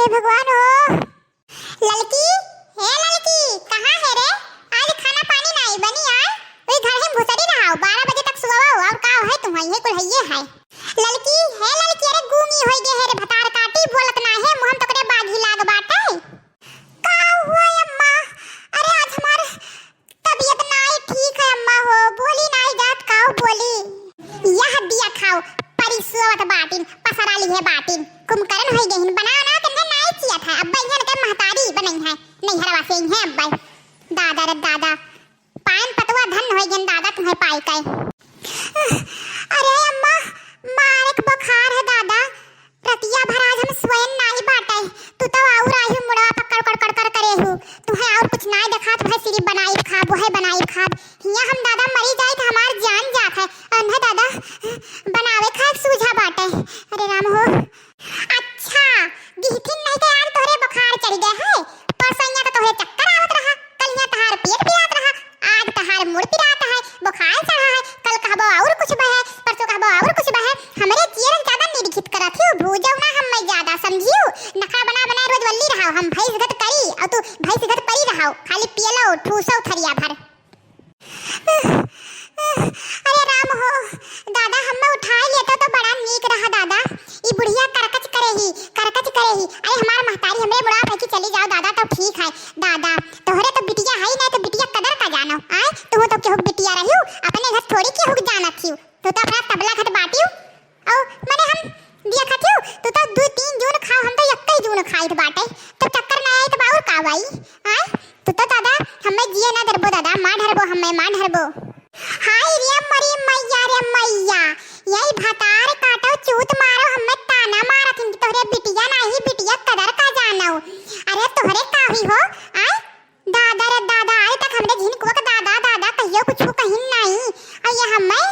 भगवान हो। लड़की, हे लड़की, कहाँ है रे? आज खाना पानी नहीं बनी यार। वही घर में घुसरी रहा 12 बजे तक सुवाओ और का है तुम्हारी है कुल है। लड़की, हे लड़की, अरे गूंगी होई गे है रे भतार काटी बोलत ना है मुहम तकरे बागी लाग बाटे। का हुआ अम्मा? अरे आज हमार तबीयत नहीं ठीक है अम्मा हो, बोली नहीं जात काऊ बोली। यह दिया खाओ परिसोत बाटिन पसराली है बाटिन कुमकरण होई गेहिन बनाओ ना तन्ने नहीं चिया था अब्बा इहन के महतारी बनई है नहीं हरवा से है अब्बा दादा रे दादा पान पतवा धन होई गेन दादा तुम्हें पाई के। अरे अम्मा मारे के बुखार है दादा, रतिया भर आज हम स्वयं नहीं बाटे। तू तो आउर आही मुड़वा पकड़ कर कर करे हूं तुम्हें और कुछ नहीं देखा तुम्हें सिरी बनाई खा वो बनाई खा हिया हम दादा मरी जाए तो हमार जान जात है अन्हे दादा बनावे खा सूझा बाटे। अरे राम हो। अच्छा गिहथिन नहीं तो यार तोरे बुखार चढ़ गए है, परसों तो तोरे चक्कर आवत रहा, कल यहाँ तहार पेट पिरात रहा, आज तहार मुड़ पिरात है, बुखार चढ़ा है, कल कहबो और कुछ बहे, परसों कहबो और कुछ बहे। हमरे जीवन ज्यादा निरीक्षित करत हियो भूजौ ना हम मैं ज्यादा समझियो नखरा बना बना रोज वल्ली रहाओ हम भैंस गत करी और तू भैंस गत परी रहाओ खाली पियलो ठूसो थरिया भर। अरे राम हो दादा हम उठा लेता तो बड़ा नीक रहा दादा। ई बुढ़िया करकच करेही। अरे हमार महतारी हमरे बुढ़ा भाई की चली जाओ दादा तो ठीक है दादा। तोहरे तो बिटिया है नहीं तो बिटिया कदर का जानो आए तू तो केहू बिटिया रहियो अपने घर थोड़ी केहू जानत हियो। तू तो अपना तबला खट बाटियो औ माने हम दिया खातियो तू तो 2-3 जून खाओ हम तो 21 जून खाइत बाटे तो चक्कर ना आई तो बाउर का भाई आए तू तो दादा हमें जिए ना दरबो दादा मां ढरबो हमें मां ढरबो। हाय रे मरी मैया रे मैया यही भतार काटो चूत मारो हमें ताना मारत हिंदी तोहरे बिटिया नहीं बिटिया कदर का जानो। अरे तोहरे काही हो आए दादा रे दादा आए तक हमरे झिनकुआ का दादा दादा कहियो कुछ कहिन नहीं अय हमें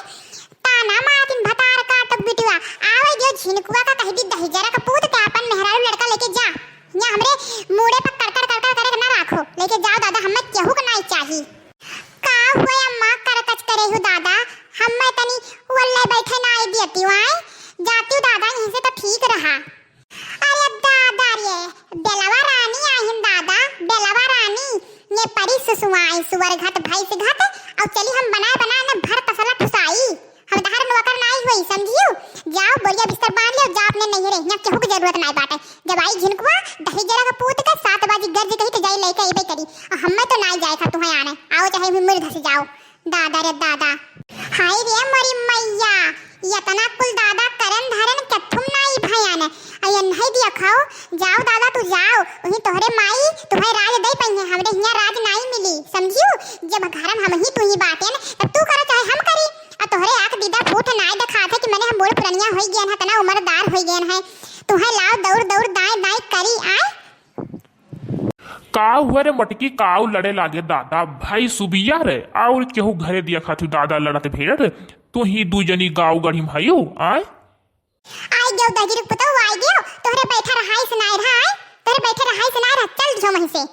ताना मारत हिंदी भतार काटो बिटिया आवे जो झिनकुआ का कहि दी दही जरा का पूत के अपन मेहरारू लड़का लेके जा यहाँ हमरे मुड़े पर कर ना राखो लेके जाओ दादा हमें केहू का नहीं चाहिए। का हुआ अम्मा करकच करे हूं दादा हम मैं तनी वल्ले बैठे ना आई देती वाई जाती हूं दादा यहीं से तो ठीक रहा। अरे दादा रे बेलवा रानी आहिन दादा बेलवा रानी ये परी सुसुआई सुवर घाट भाई से घाट और चली हम बनाए ना भर तसला ठुसाई हम दहर नौकर नहीं हुई समझियो। जाओ बोरिया बिस्तर बांध लो जा अपने नहीं रहे यहाँ केहू की जरूरत नहीं बाटे। जब आई झिनकुआ दही जरा का पूत के 7 बजे गर्ज कही तो जाई लेके एबे करी हम मैं तो नहीं जाए था तुम्हें आने आओ चाहे मिर्द धस जाओ दादा रे दादा। हाय रे मरी मैया यतना कुल दादा करन धरन कथुम नहीं भयान अय नहीं दिया खाओ जाओ दादा तू जाओ वही तोहरे माई तुम्हें राज दे पई है हमरे हिया राज नहीं मिली समझियो। जब घरम हम ही तू ही बाटे न तब तू करो चाहे हम करी आ तोहरे आंख दीदा फूट नहीं दिखा थे कि मैंने हम बूढ़ पुरनिया होई गेन है तना उम्रदार होई गेन है तुम्हें लाओ दौड़ दौड़ दाएं दाएं करी आए। काऊ हुआ रे मटकी काऊ लड़े लागे दादा भाई सुबिया रे और केहू घरे दिया खातू दादा लड़ते भेड़ तू ही दू जनी गाँव गढ़ी भाइयो आए गयो दही रुक पता आई गयो तोहरे बैठा रहाई सुनाई रहा आए तोहरे बैठे रहाई सुनाई रहा चल जो वहीं से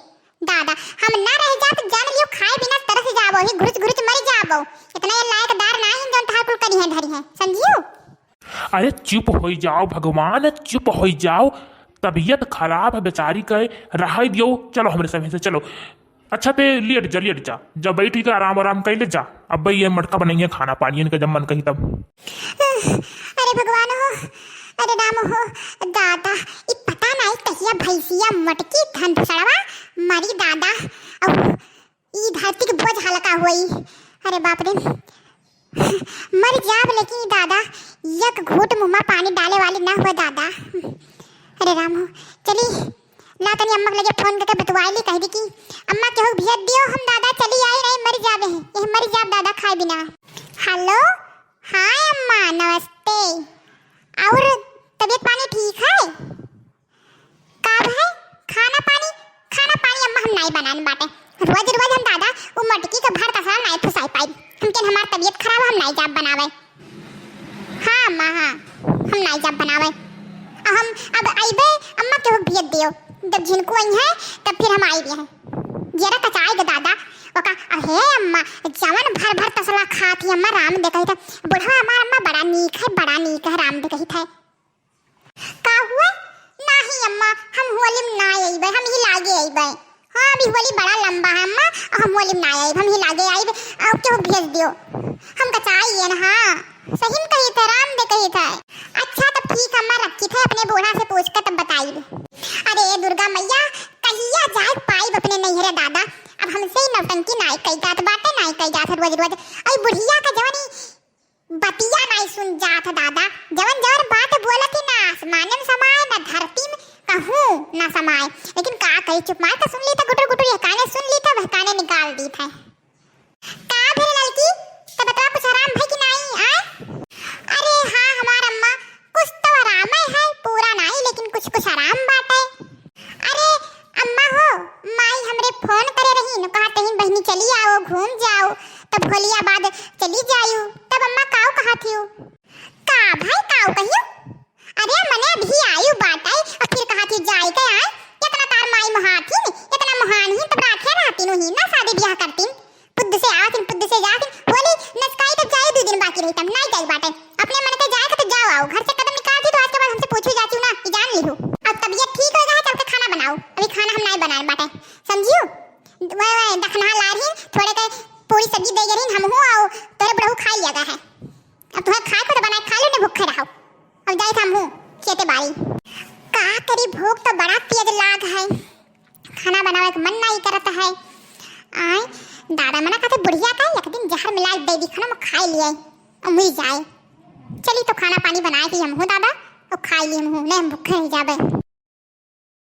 दादा हम ना रह जात जान लियो खाए बिना तरस जाबो ही घुरच घुरच मर जाबो इतना ये लायकदार ना ही जन ठाकुर करी है धरी है समझियो। अरे चुप हो जाओ भगवान चुप हो जाओ तबीयत खराब है बेचारी के रहा दियो चलो हमरे समय से चलो। अच्छा ते लेट जा जब बैठी का आराम कर ले जा अब भाई ये मटका बनाइए खाना पानी इनका जब मन कही तब। अरे भगवान हो अरे राम हो दादा ये पता नहीं कहिया भैंसिया मटकी धन सड़वा मरी दादा अब ये धरती के बोझ हल्का हुई अरे बाप रे मर जाब लेकिन दादा एक घूट मुंह में पानी डाले वाली ना हुआ दादा। अरे राम हो चली ला तनी अम्मा लगे फोन करके बतवाई ली कह दी कि अम्मा केहू भेज दियो हम दादा चली आई नहीं मर जाबे ये मर जाब दादा खाए बिना। हेलो हाय अम्मा नमस्ते और तबीयत पानी ठीक है कब है खाना पानी अम्मा हम नहीं बनाने बाटे रोज रोज हम दादा वो मटकी का भर तसला नहीं फुसाई पाई हमके हमार तबीयत खराब हम नहीं जाब बनावे। हाँ अम्मा हाँ हम नहीं जाब बनावे हम अब आइबे अम्मा केहू भेज दियो जब झिनकू आई है तब फिर हम आई भी हैं जरा कचाई के दादा ओका अहे अम्मा जवन भर भर तसला खाती अम्मा राम देखई था बुढ़वा हमार अम्मा बड़ा नीक है राम देखई था का हुआ ना नहीं अम्मा, हम होली में ना आइबे, हम ही लागे आइबे। हाँ अभी होली बड़ा लंबा है अम्मा, हम होली में ना आइबे, हम ही लागे आइबे। अब क्यों भेज दियो, हम का चाहिए ना। हाँ सही में कही थे, राम दे कही थे। अच्छा तब ठीक अम्मा, रखी थे अपने बूढ़ा से पूछ कर तब बताइए। अरे दुर्गा मैया कहिया जाए पाइब अपने नैहरे दादा, अब हमसे ही नौटंकी नाई कई जात बाटे, नाई कई जात रोज रोज। अई बुढ़िया का जवानी बतिया नहीं सुन जात दादा, जवन जवन बात बोलती ना आसमान में समाए ना धरती में कहूँ ना समाए। लेकिन का कही चुप मार का सुन ली था, गुटर गुटर ये काने सुन ली था, बहकाने निकाल दी था। का फिर लड़की तब बता कुछ आराम है कि नहीं आए? अरे हाँ हमार अम्मा कुछ तो आराम है, पूरा नहीं लेकिन कुछ कुछ आराम बाटे। अरे अम्मा हो, माई हमरे फोन करे रही न, कहा कहीं बहनी चली आओ घूम जाओ, तब होलिया बाद चली जायू। तब अम्मा काऊ कहा थी का भाई काऊ कहियो? अरे मने भी आयु बाटाई और फिर कहा थी जाई के आए, इतना तार माई महाथी ने, इतना महान ही तब राखे रहती नु ही ना शादी ब्याह करती। पुद्द से आतिन पुद्द से जातिन, होली नचकाई तब जाए 2 दिन बाकी रही, तब नहीं जाई बाटे। अपने मन के जाए तो जाओ आओ, घर से कदम निकालती तो आज के बाद हमसे पूछो जाती ना कि जान लीहो। अब तबीयत ठीक हो जाए चल के खाना बनाओ, अभी खाना हम नहीं बनाए बाटे समझियो। दखना ला रही थोड़े के पूरी सब्जी दे गई हम हो आओ, तोरे बड़हु खा लिया है। अब तुम्हें खाए को तो बनाए खा लो ने, भूखे रहो। अब जाए हम हूँ खेते बाड़ी, का करी भूख तो बड़ा तेज लाग है, खाना बनावे का मन नहीं करता है। आए दादा मना कहते बुढ़िया का एक दिन जहर मिला दे दी, खाना में खा लिए उमरी जाए। चली तो खाना पानी बनाए थी हम हूँ दादा, और खा लिए हम हूँ, नहीं हम भूखे नहीं जाबे।